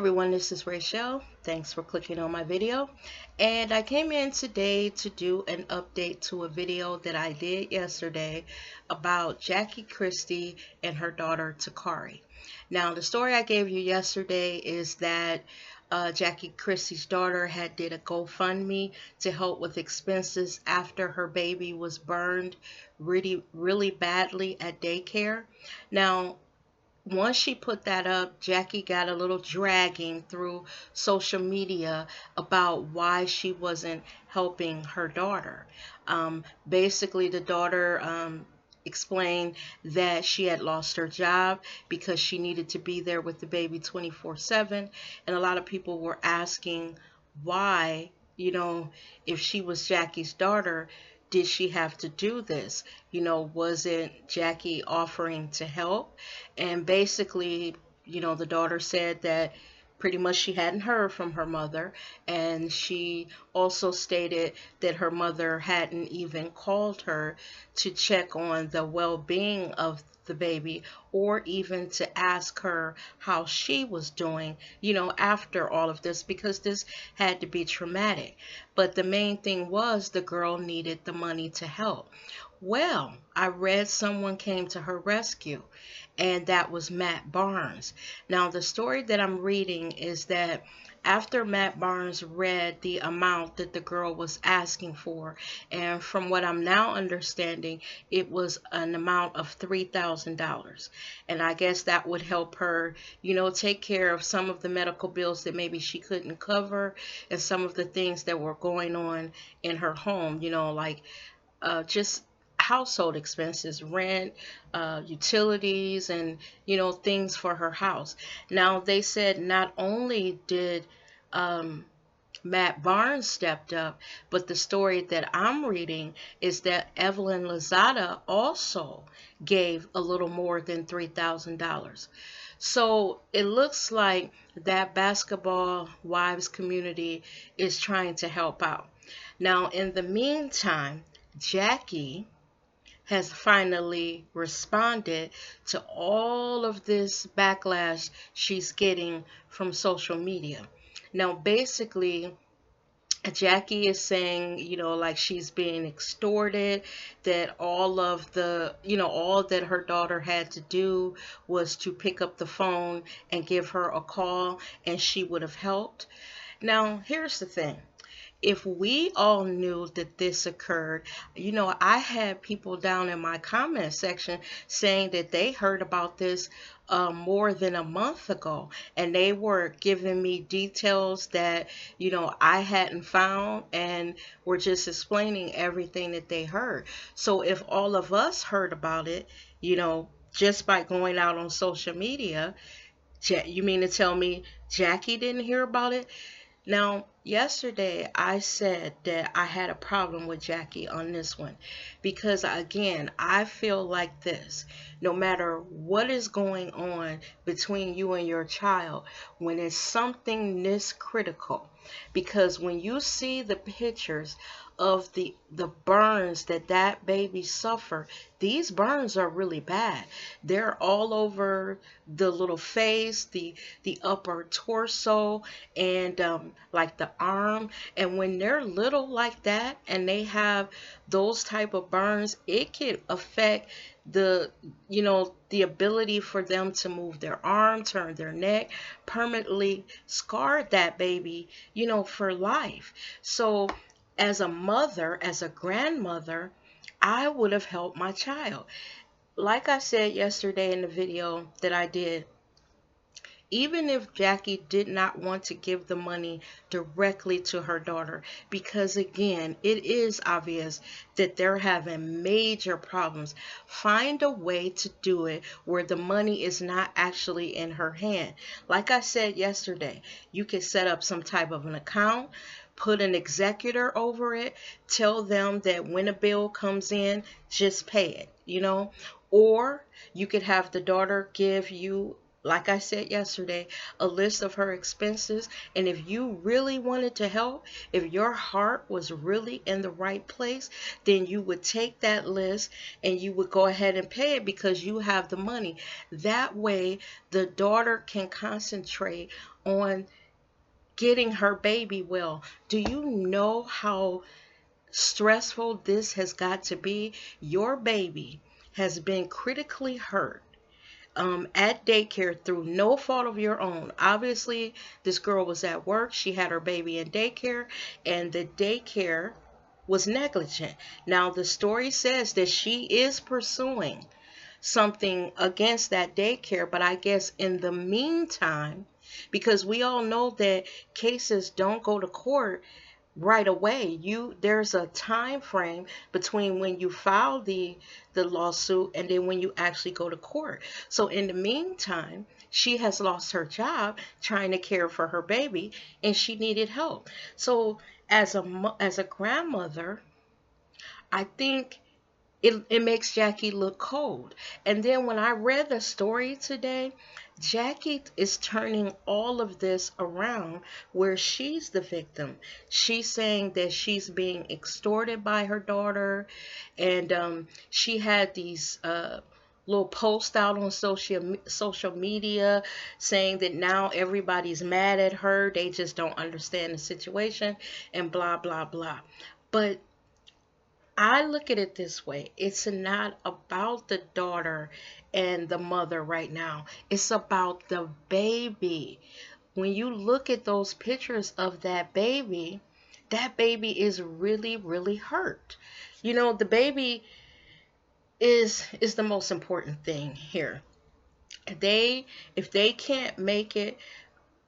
everyone, this is Rachel. Thanks for clicking on my video. And I came in today to do an update to a video that I did yesterday about Jackie Christie and her daughter KARI. Now, the story I gave you yesterday is that Jackie Christie's daughter had did a GoFundMe to help with expenses after her baby was burned really badly at daycare. Now, once she put that up, Jackie got a little dragging through social media about why she wasn't helping her daughter. Basically, the daughter explained that she had lost her job because she needed to be there with the baby 24/7. And a lot of people were asking why, if she was Jackie's daughter, did she have to do this? Wasn't Jackie offering to help? And basically, the daughter said that pretty much she hadn't heard from her mother, and she also stated that her mother hadn't even called her to check on the well-being of the baby or even to ask her how she was doing, after all of this, because this had to be traumatic. But the main thing was the girl needed the money to help. Well, I read someone came to her rescue, and that was Matt Barnes. Now, the story that I'm reading is that after Matt Barnes read the amount that the girl was asking for, and from what I'm now understanding, it was an amount of $3,000. And I guess that would help her, take care of some of the medical bills that maybe she couldn't cover and some of the things that were going on in her home, like just household expenses, rent, utilities, and things for her house. Now, they said not only did Matt Barnes stepped up, but the story that I'm reading is that Evelyn Lozada also gave a little more than $3,000. So it looks like that basketball wives community is trying to help out. Now, in the meantime, Jackie has finally responded to all of this backlash she's getting from social media. Now, basically, Jackie is saying, like she's being extorted, that all of the, all that her daughter had to do was to pick up the phone and give her a call and she would have helped. Now, here's the thing. If we all knew that this occurred, I had people down in my comment section saying that they heard about this more than a month ago, and they were giving me details that, I hadn't found, and were just explaining everything that they heard. So if all of us heard about it, just by going out on social media, you mean to tell me Jackie didn't hear about it? Now, yesterday I said that I had a problem with Jackie on this one because, again, I feel like this. No matter what is going on between you and your child, when it's something this critical, because when you see the pictures of the burns that baby suffered, these burns are really bad. They're all over the little face, the upper torso, and like the arm. And when they're little like that and they have those type of burns, it can affect the ability for them to move their arm, turn their neck, permanently scarred that baby, for life. So as a mother, as a grandmother, I would have helped my child. Like I said yesterday in the video that I did, even if Jackie did not want to give the money directly to her daughter, because again, it is obvious that they're having major problems, find a way to do it where the money is not actually in her hand. Like I said yesterday, you can set up some type of an account, put an executor over it, tell them that when a bill comes in, just pay it, or you could have the daughter give you, like I said yesterday, a list of her expenses. And if you really wanted to help, if your heart was really in the right place, then you would take that list and you would go ahead and pay it because you have the money. That way, the daughter can concentrate on getting her baby well. Do you know how stressful this has got to be? Your baby has been critically hurt at daycare through no fault of your own. Obviously, this girl was at work. She had her baby in daycare, and the daycare was negligent. Now, the story says that she is pursuing something against that daycare, but I guess in the meantime, because we all know that cases don't go to court right away. There's a time frame between when you file the lawsuit and then when you actually go to court. So in the meantime, she has lost her job trying to care for her baby, and she needed help. So as a grandmother, I think it makes Jackie look cold. And then when I read the story today, Jackie is turning all of this around where she's the victim. She's saying that she's being extorted by her daughter, and she had these little posts out on social media saying that now everybody's mad at her. They just don't understand the situation and blah blah blah. But I look at it this way. It's not about the daughter and the mother right now. It's about the baby. When you look at those pictures of that baby is really, really hurt. You know, the baby is the most important thing here. If they can't make it,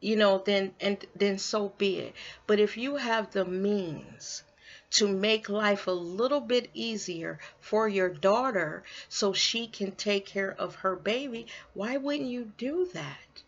you know, then so be it. But if you have the means to make life a little bit easier for your daughter so she can take care of her baby, why wouldn't you do that?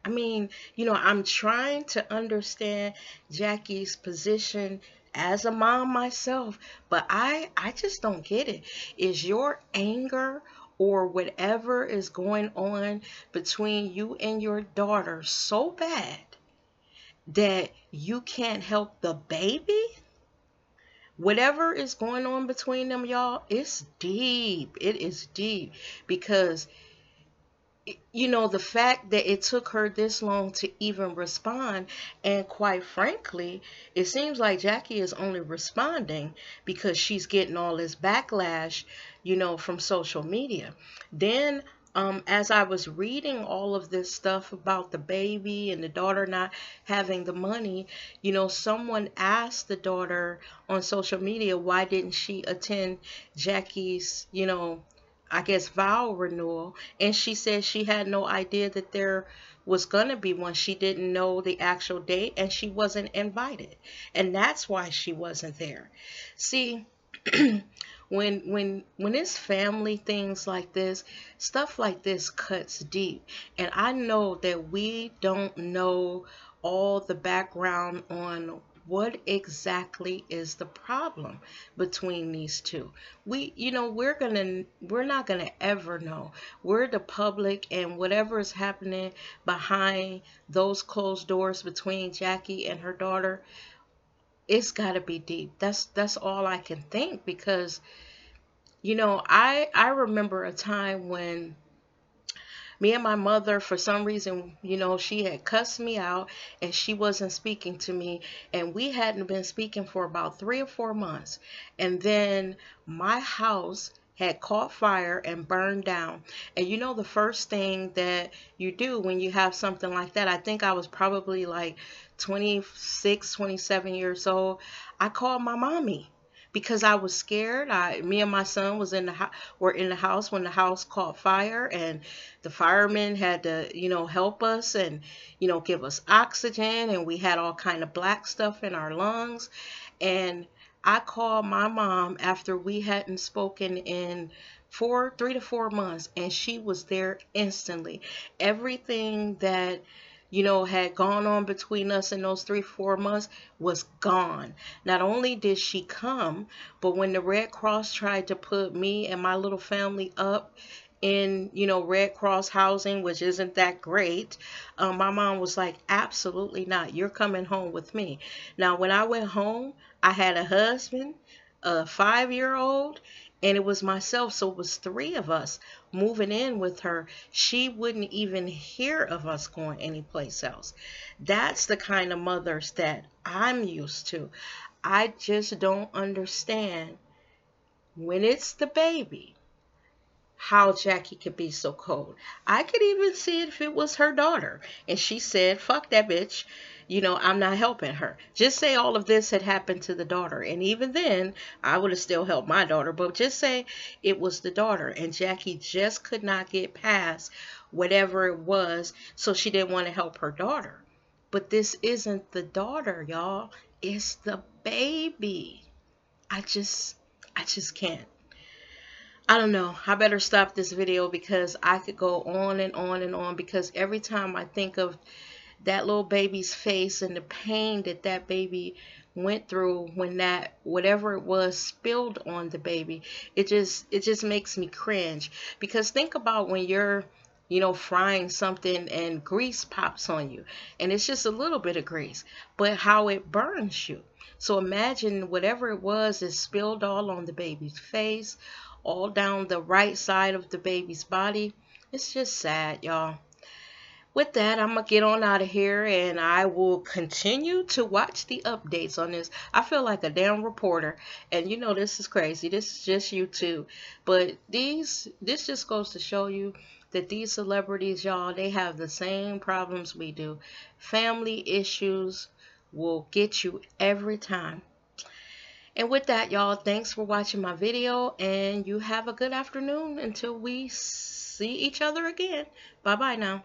I mean, you know, I'm trying to understand Jackie's position as a mom myself, but I just don't get it. Is your anger or whatever is going on between you and your daughter so bad that you can't help the baby? Whatever is going on between them, y'all, it's deep. It is deep because, you know, the fact that it took her this long to even respond, and quite frankly, it seems like Jackie is only responding because she's getting all this backlash, you know, from social media. Then as I was reading all of this stuff about the baby and the daughter not having the money, you know, someone asked the daughter on social media why didn't she attend Jackie's, you know, I guess vow renewal, and she said she had no idea that there was gonna be one. She didn't know the actual date, and she wasn't invited, and that's why she wasn't there. See, when it's family things like this, stuff like this cuts deep, and I know that we don't know all the background on what exactly is the problem between these two. You know, we're not gonna ever know. We're the public, and whatever is happening behind those closed doors between Jackie and her daughter, it's got to be deep. That's all I can think, because you know, I remember a time when me and my mother, for some reason, you know, she had cussed me out and she wasn't speaking to me, and we hadn't been speaking for about 3 or 4 months. And then my house had caught fire and burned down. And you know, the first thing that you do when you have something like that, I think I was probably like 26, 27 years old. I called my mommy because I was scared. Me and my son were in the house when the house caught fire, and the firemen had to, you know, help us and, you know, give us oxygen, and we had all kind of black stuff in our lungs. And I called my mom after we hadn't spoken in 3 to 4 months, and she was there instantly. Everything that, you know, had gone on between us in those 3 4 months was gone. Not only did she come, but when the Red Cross tried to put me and my little family up in, you know, Red Cross housing, which isn't that great, my mom was like, absolutely not. You're coming home with me. Now, when I went home, I had a husband, a 5-year-old, and it was myself. So it was three of us moving in with her. She wouldn't even hear of us going anyplace else. That's the kind of mothers that I'm used to. I just don't understand when it's the baby how Jackie could be so cold. I could even see it if it was her daughter and she said, fuck that bitch. I'm not helping her. Just say all of this had happened to the daughter. And even then, I would have still helped my daughter. But just say it was the daughter and Jackie just could not get past whatever it was. So she didn't want to help her daughter. But this isn't the daughter, y'all. It's the baby. I just can't. I don't know. I better stop this video because I could go on and on and on, because every time I think of that little baby's face and the pain that that baby went through when that whatever it was spilled on the baby, it just makes me cringe. Because think about when you're frying something and grease pops on you, and it's just a little bit of grease, but how it burns you. So imagine whatever it was is spilled all on the baby's face, all down the right side of the baby's body. It's just sad, y'all. With that, I'm going to get on out of here and I will continue to watch the updates on this. I feel like a damn reporter. And this is crazy. This is just YouTube. But this just goes to show you that these celebrities, y'all, they have the same problems we do. Family issues will get you every time. And with that, y'all, thanks for watching my video, and you have a good afternoon until we see each other again. Bye-bye now.